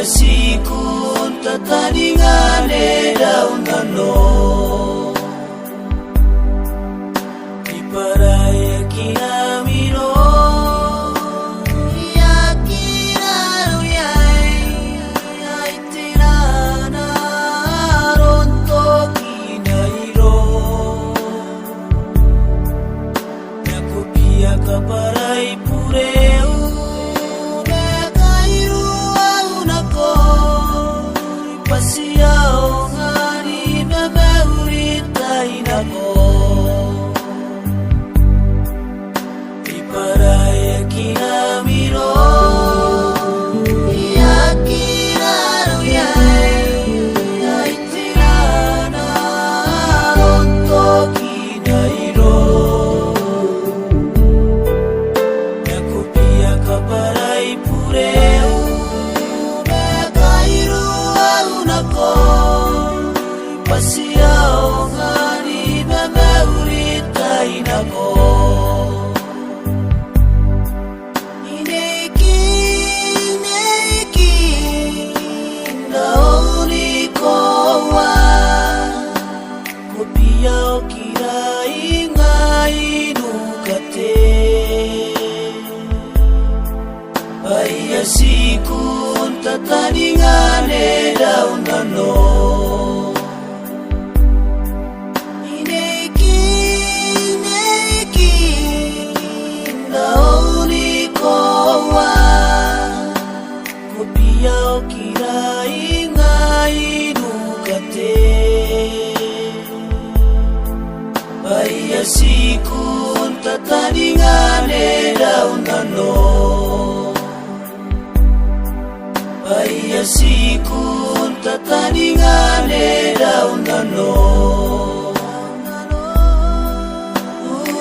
Sikun tatadingane daun dano Iparaya kinamiro Yakina uyay Ay tirana Ronto kinairo Nakopia kaparay pureu Pasiyaw nga ni mamauritay na ko Iparaya kinamiro Yakinaruyay Ay tirana Ronto kinairo Nakopia kaparay pureu Pasiyaw nga ni mamauritay na ko Iniking nauni ko Kopiyaw kirai nga inukate Ayasikun tatadingane daun dano Kopiyaw kirai nga inukate Ayasikun tatadingane daun dano Ayasikun tatadingane daun dano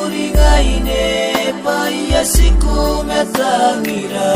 Uringaine payasiku metangira